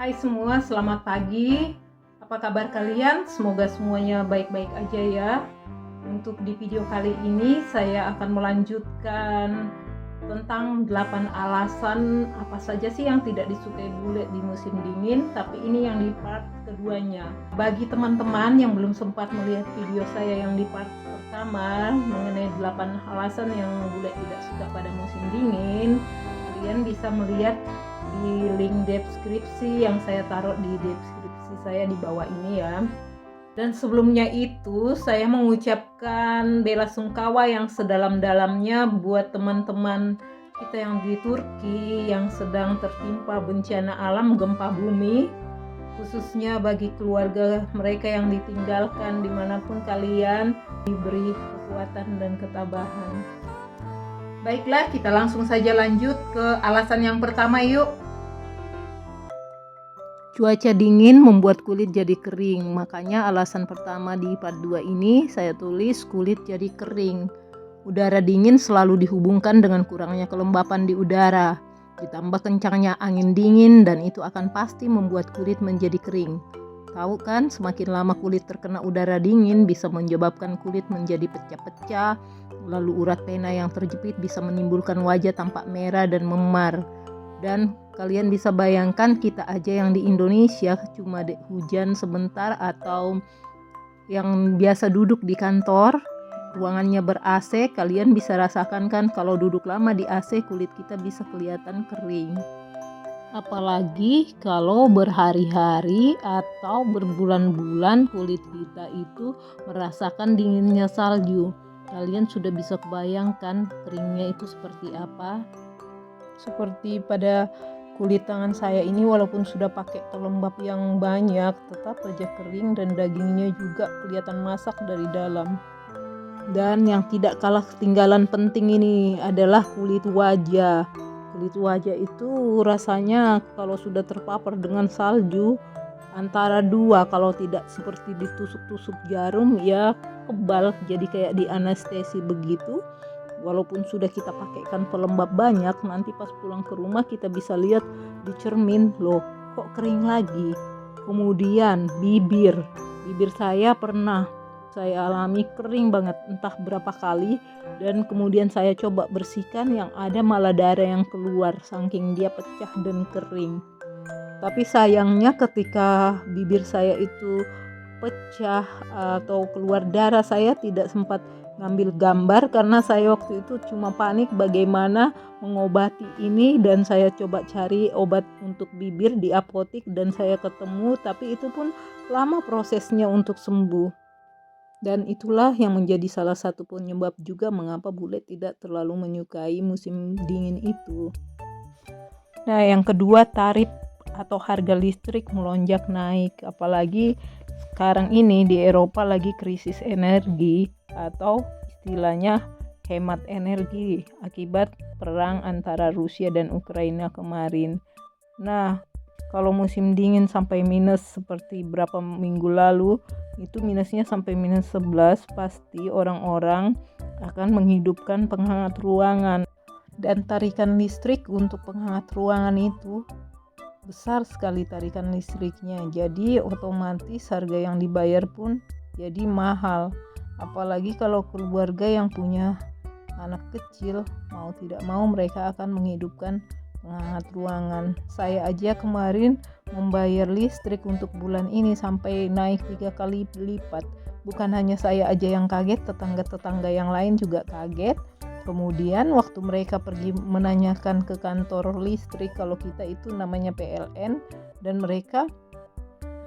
Hai semua, selamat pagi. Apa kabar kalian? Semoga semuanya baik-baik aja ya. Untuk di video kali ini saya akan melanjutkan tentang 8 alasan apa saja sih yang tidak disukai bule di musim dingin, tapi ini yang di part keduanya. Bagi teman-teman yang belum sempat melihat video saya yang di part pertama mengenai 8 alasan yang bule tidak suka pada musim dingin, kalian bisa melihat di link deskripsi yang saya taruh di deskripsi saya di bawah ini ya. Dan sebelumnya itu saya mengucapkan bela sungkawa yang sedalam-dalamnya buat teman-teman kita yang di Turki yang sedang tertimpa bencana alam gempa bumi, khususnya bagi keluarga mereka yang ditinggalkan dimanapun kalian, diberi kekuatan dan ketabahan. Baiklah, kita langsung saja lanjut ke alasan yang pertama yuk. Cuaca dingin membuat kulit jadi kering, makanya alasan pertama di part 2 ini saya tulis kulit jadi kering. Udara dingin selalu dihubungkan dengan kurangnya kelembapan di udara, ditambah kencangnya angin dingin dan itu akan pasti membuat kulit menjadi kering. Tahu kan, semakin lama kulit terkena udara dingin bisa menyebabkan kulit menjadi pecah-pecah, lalu urat pena yang terjepit bisa menimbulkan wajah tampak merah dan memar. Dan kalian bisa bayangkan kita aja yang di Indonesia cuma hujan sebentar atau yang biasa duduk di kantor, ruangannya ber-AC, kalian bisa rasakan kan kalau duduk lama di AC kulit kita bisa kelihatan kering. Apalagi kalau berhari-hari atau berbulan-bulan kulit kita itu merasakan dinginnya salju. Kalian sudah bisa kebayangkan keringnya itu seperti apa? Seperti pada kulit tangan saya ini, walaupun sudah pakai pelembab yang banyak, tetap saja kering dan dagingnya juga kelihatan masak dari dalam. Dan yang tidak kalah ketinggalan penting ini adalah kulit wajah. Kulit wajah itu rasanya kalau sudah terpapar dengan salju antara dua, kalau tidak seperti ditusuk-tusuk jarum ya kebal, jadi kayak di anestesi begitu. Walaupun sudah kita pakaikan pelembab banyak, nanti pas pulang ke rumah kita bisa lihat di cermin, loh kok kering lagi. Kemudian bibir saya pernah saya alami kering banget entah berapa kali, dan kemudian saya coba bersihkan, yang ada malah darah yang keluar saking dia pecah dan kering. Tapi sayangnya ketika bibir saya itu pecah atau keluar darah, saya tidak sempat ngambil gambar karena saya waktu itu cuma panik bagaimana mengobati ini, dan saya coba cari obat untuk bibir di apotik dan saya ketemu, tapi itu pun lama prosesnya untuk sembuh. Dan itulah yang menjadi salah satu penyebab juga mengapa bule tidak terlalu menyukai musim dingin itu. Nah, yang kedua, tarif atau harga listrik melonjak naik, apalagi sekarang ini di Eropa lagi krisis energi atau istilahnya hemat energi akibat perang antara Rusia dan Ukraina kemarin. Nah, kalau musim dingin sampai minus seperti berapa minggu lalu, itu minusnya sampai minus 11, pasti orang-orang akan menghidupkan penghangat ruangan. Dan tarikan listrik untuk penghangat ruangan itu besar sekali tarikan listriknya, jadi otomatis harga yang dibayar pun jadi mahal. Apalagi kalau keluarga yang punya anak kecil, mau tidak mau mereka akan menghidupkan penghangat ruangan. Saya aja kemarin membayar listrik untuk bulan ini sampai naik 3 kali lipat. Bukan hanya saya aja yang kaget, tetangga-tetangga yang lain juga kaget. Kemudian waktu mereka pergi menanyakan ke kantor listrik kalau kita itu namanya PLN, dan mereka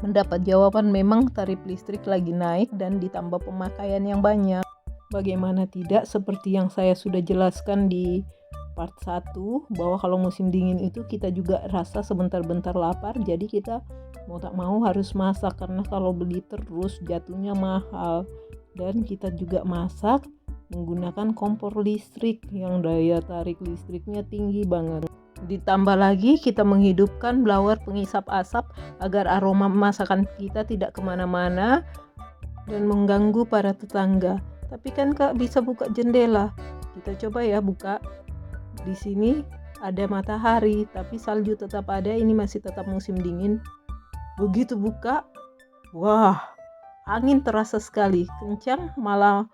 mendapat jawaban memang tarif listrik lagi naik dan ditambah pemakaian yang banyak. Bagaimana tidak, seperti yang saya sudah jelaskan di part 1, bahwa kalau musim dingin itu kita juga rasa sebentar-bentar lapar, jadi kita mau tak mau harus masak, karena kalau beli terus jatuhnya mahal. Dan kita juga masak menggunakan kompor listrik yang daya tarik listriknya tinggi banget. Ditambah lagi kita menghidupkan blower pengisap asap agar aroma masakan kita tidak kemana-mana dan mengganggu para tetangga. Tapi kan Kak bisa buka jendela. Kita coba ya buka. Di sini ada matahari, tapi salju tetap ada. Ini masih tetap musim dingin. Begitu buka, wah, angin terasa sekali kencang, malah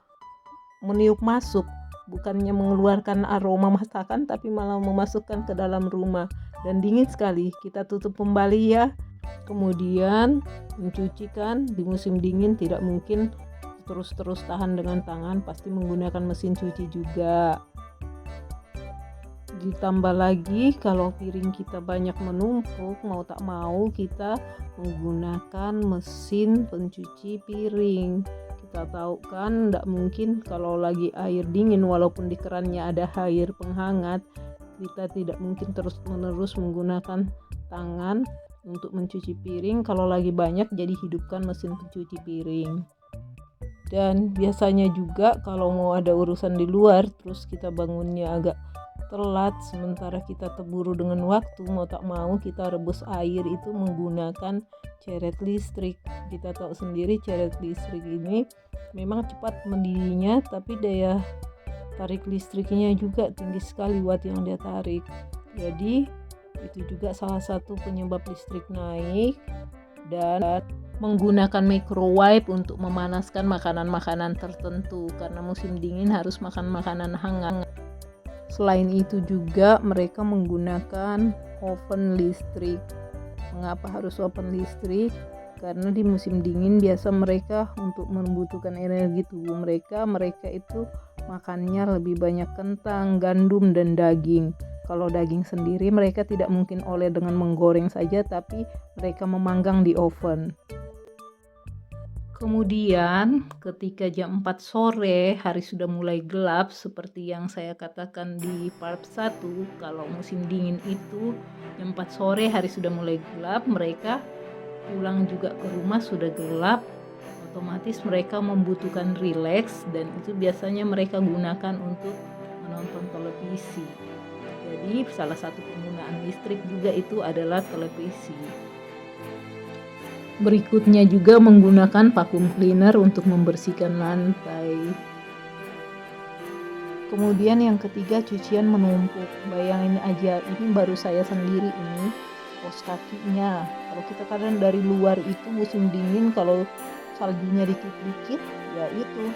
meniup masuk. Bukannya mengeluarkan aroma masakan, tapi malah memasukkan ke dalam rumah. Dan dingin sekali. Kita tutup kembali ya. Kemudian mencucikan di musim dingin tidak mungkin terus-terus tahan dengan tangan, pasti menggunakan mesin cuci juga. Ditambah lagi kalau piring kita banyak menumpuk, mau tak mau kita menggunakan mesin pencuci piring. Kita tahu kan tidak mungkin kalau lagi air dingin, walaupun di kerannya ada air penghangat, kita tidak mungkin terus-menerus menggunakan tangan untuk mencuci piring. Kalau lagi banyak, jadi hidupkan mesin pencuci piring. Dan biasanya juga kalau mau ada urusan di luar, terus kita bangunnya agak telat, sementara kita terburu dengan waktu, mau tak mau kita rebus air itu menggunakan ceret listrik. Kita tahu sendiri ceret listrik ini memang cepat mendidihnya, tapi daya tarik listriknya juga tinggi sekali watt yang dia tarik. Jadi itu juga salah satu penyebab listrik naik. Dan menggunakan microwave untuk memanaskan makanan-makanan tertentu, karena musim dingin harus makan makanan hangat. Selain itu juga mereka menggunakan oven listrik. Mengapa harus oven listrik? Karena di musim dingin biasa mereka untuk membutuhkan energi tubuh mereka itu makannya lebih banyak kentang, gandum, dan daging. Kalau daging sendiri mereka tidak mungkin oleh dengan menggoreng saja, tapi mereka memanggang di oven. Kemudian ketika jam 4 sore hari sudah mulai gelap, seperti yang saya katakan di part 1, kalau musim dingin itu jam 4 sore hari sudah mulai gelap, mereka pulang juga ke rumah sudah gelap, otomatis mereka membutuhkan rileks, dan itu biasanya mereka gunakan untuk menonton televisi. Jadi salah satu penggunaan listrik juga itu adalah televisi. Berikutnya juga menggunakan vacuum cleaner untuk membersihkan lantai. Kemudian yang ketiga, cucian menumpuk. Bayangin aja, ini baru saya sendiri ini, kaos kakinya. Kalau kita kadang dari luar itu musim dingin, kalau saljunya dikit-dikit, ya itu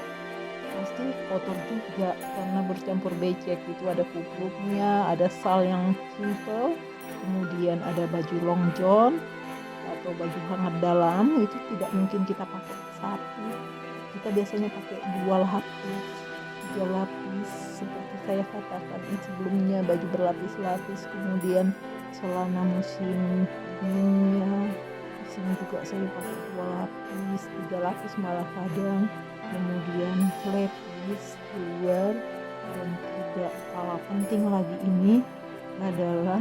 pasti kotor juga karena bercampur becek. Itu ada kupluknya, ada sal yang simple, kemudian ada baju long john atau baju hangat dalam, itu tidak mungkin kita pakai satu, kita biasanya pakai 2 lapis, 3 lapis, seperti saya katakan sebelumnya, baju berlapis-lapis. Kemudian celana musim dinginnya di sini juga saya pakai 2 lapis, 3 lapis malah kadang. Kemudian lepis luar, dan tidak kalah penting lagi ini adalah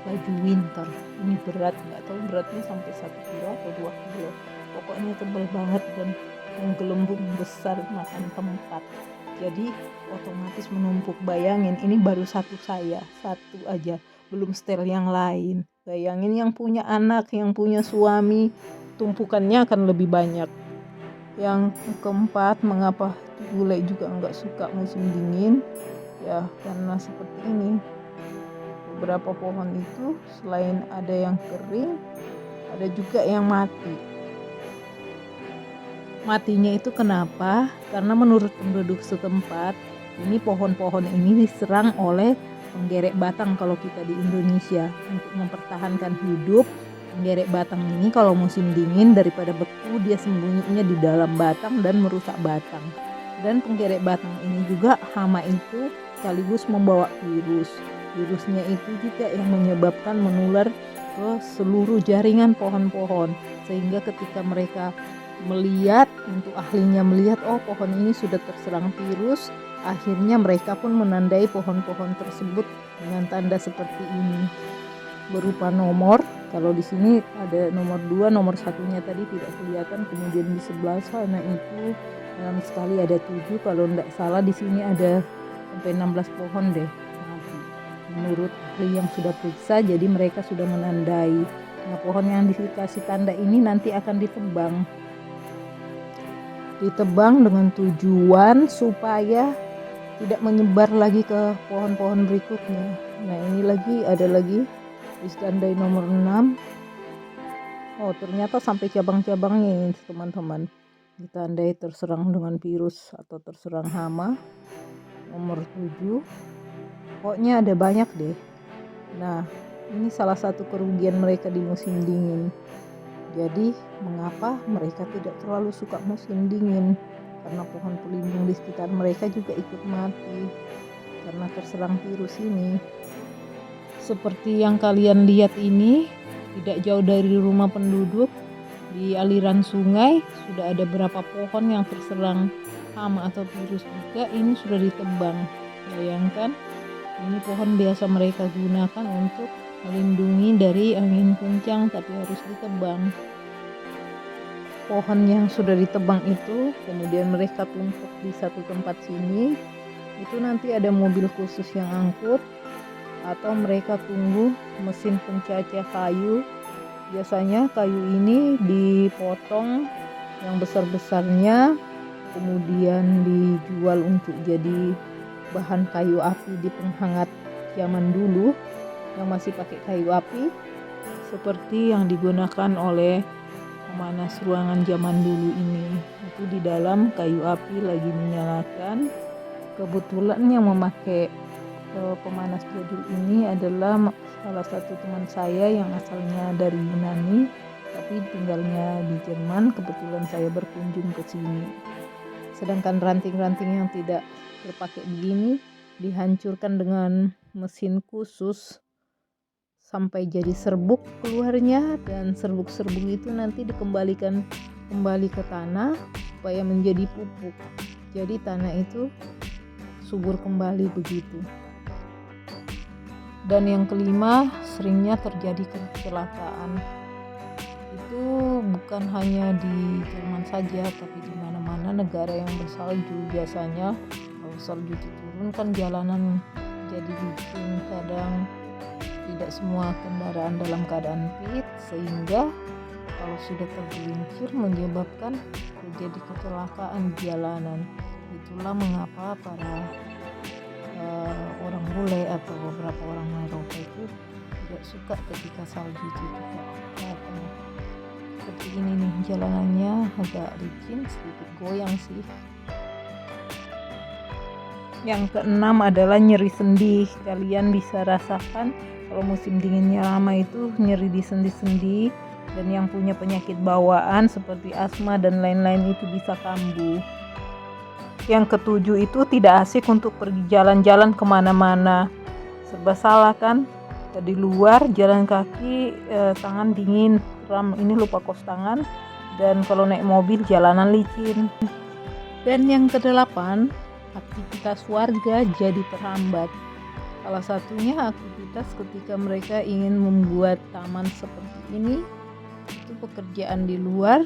baju winter. Ini berat, nggak tahu beratnya sampai 1 kilo atau 2 kilo, pokoknya tebal banget dan menggelembung besar, makan tempat, jadi otomatis menumpuk. Bayangin ini baru satu aja, belum setel yang lain. Bayangin yang punya anak, yang punya suami, tumpukannya akan lebih banyak. Yang keempat, mengapa bule juga nggak suka musim dingin? Ya karena seperti ini, beberapa pohon itu selain ada yang kering, ada juga yang mati. Matinya itu kenapa? Karena menurut penduduk setempat, ini pohon-pohon ini diserang oleh penggerek batang kalau kita di Indonesia. Untuk mempertahankan hidup, penggerek batang ini kalau musim dingin daripada beku, dia sembunyinya di dalam batang dan merusak batang. Dan penggerek batang ini juga, hama itu sekaligus membawa virus. Virusnya itu juga yang menyebabkan menular ke seluruh jaringan pohon-pohon, sehingga ketika mereka melihat, untuk ahlinya melihat, oh pohon ini sudah terserang virus, akhirnya mereka pun menandai pohon-pohon tersebut dengan tanda seperti ini berupa nomor. Kalau di sini ada nomor 2, nomor 1-nya tadi tidak kelihatan, kemudian di sebelah sana itu dalam sekali ada 7, kalau tidak salah di sini ada sampai 16 pohon deh mati. Menurut ahli yang sudah periksa, jadi mereka sudah menandai. Nah, pohon yang dikasih tanda ini nanti akan ditebang dengan tujuan supaya tidak menyebar lagi ke pohon-pohon berikutnya. Nah ini ada lagi Islandai nomor 6. Oh ternyata sampai cabang-cabangnya ini teman-teman. Ditandai terserang dengan virus atau terserang hama nomor 7. Pokoknya ada banyak deh. Nah ini salah satu kerugian mereka di musim dingin. Jadi mengapa mereka tidak terlalu suka musim dingin? Karena pohon pelindung di sekitar mereka juga ikut mati karena terserang virus ini. Seperti yang kalian lihat ini, tidak jauh dari rumah penduduk di aliran sungai sudah ada beberapa pohon yang terserang hama atau virus juga. Ini sudah ditebang. Bayangkan, ini pohon biasa mereka gunakan untuk melindungi dari angin kencang, tapi harus ditebang. Pohon yang sudah ditebang itu kemudian mereka tumpuk di satu tempat sini. Itu nanti ada mobil khusus yang angkut, atau mereka tunggu mesin pencacah kayu. Biasanya kayu ini dipotong yang besar-besarnya, kemudian dijual untuk jadi bahan kayu api di penghangat zaman dulu yang masih pakai kayu api, seperti yang digunakan oleh pemanas ruangan zaman dulu ini. Itu di dalam kayu api lagi menyalakan. Kebetulan yang memakai pemanas jadul ini adalah salah satu teman saya yang asalnya dari Yunani tapi tinggalnya di Jerman. Kebetulan saya berkunjung ke sini. Sedangkan ranting-ranting yang tidak terpakai begini dihancurkan dengan mesin khusus sampai jadi serbuk keluarnya, dan serbuk-serbuk itu nanti dikembalikan kembali ke tanah supaya menjadi pupuk. Jadi tanah itu subur kembali begitu. Dan yang kelima, seringnya terjadi kecelakaan. Itu bukan hanya di Jerman saja, tapi di mana-mana negara yang bersalju. Biasanya kalau salju itu turun kan jalanan jadi licin, kadang tidak semua kendaraan dalam keadaan fit, sehingga kalau sudah tergelincir menyebabkan terjadi kecelakaan di jalanan. Itulah mengapa para orang bule atau beberapa orang Eropa itu tidak suka ketika salju itu datang. Seperti ini nih, jalanannya agak licin, sedikit goyang sih. Yang keenam adalah nyeri sendi. Kalian bisa rasakan kalau musim dinginnya lama itu nyeri di sendi-sendi, dan yang punya penyakit bawaan seperti asma dan lain-lain itu bisa kambuh. Yang ketujuh itu tidak asik untuk pergi jalan-jalan kemana-mana. Serba salah kan? Di luar jalan kaki, tangan dingin, kram ini lupa kos tangan, dan kalau naik mobil jalanan licin. Dan yang kedelapan, aktivitas warga jadi terhambat. Salah satunya aktivitas ketika mereka ingin membuat taman seperti ini, itu pekerjaan di luar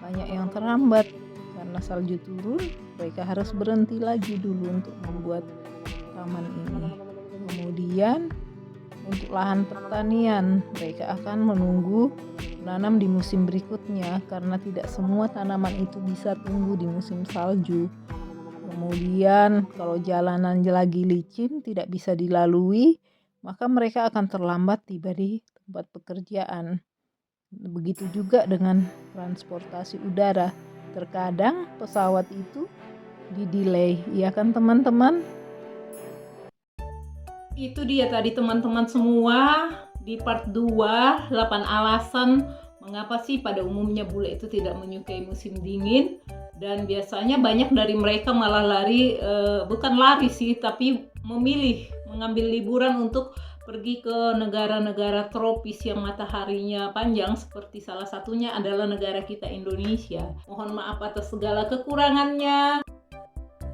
banyak yang terhambat. Karena salju turun, mereka harus berhenti lagi dulu untuk membuat taman ini. Kemudian untuk lahan pertanian, mereka akan menunggu menanam di musim berikutnya karena tidak semua tanaman itu bisa tumbuh di musim salju. Kemudian kalau jalanan lagi licin tidak bisa dilalui, maka mereka akan terlambat tiba di tempat pekerjaan. Begitu juga dengan transportasi udara. Terkadang pesawat itu di-delay, ya kan teman-teman? Itu dia tadi teman-teman semua di part 2, 8 alasan mengapa sih pada umumnya bule itu tidak menyukai musim dingin. Dan biasanya banyak dari mereka malah lari, bukan lari sih, tapi memilih mengambil liburan untuk pergi ke negara-negara tropis yang mataharinya panjang, seperti salah satunya adalah negara kita Indonesia. Mohon maaf atas segala kekurangannya.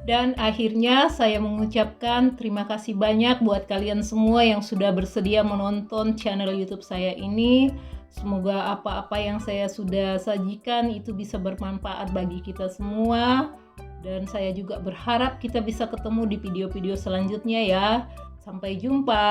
Dan akhirnya saya mengucapkan terima kasih banyak buat kalian semua yang sudah bersedia menonton channel YouTube saya ini. Semoga apa-apa yang saya sudah sajikan itu bisa bermanfaat bagi kita semua. Dan saya juga berharap kita bisa ketemu di video-video selanjutnya ya. Sampai jumpa.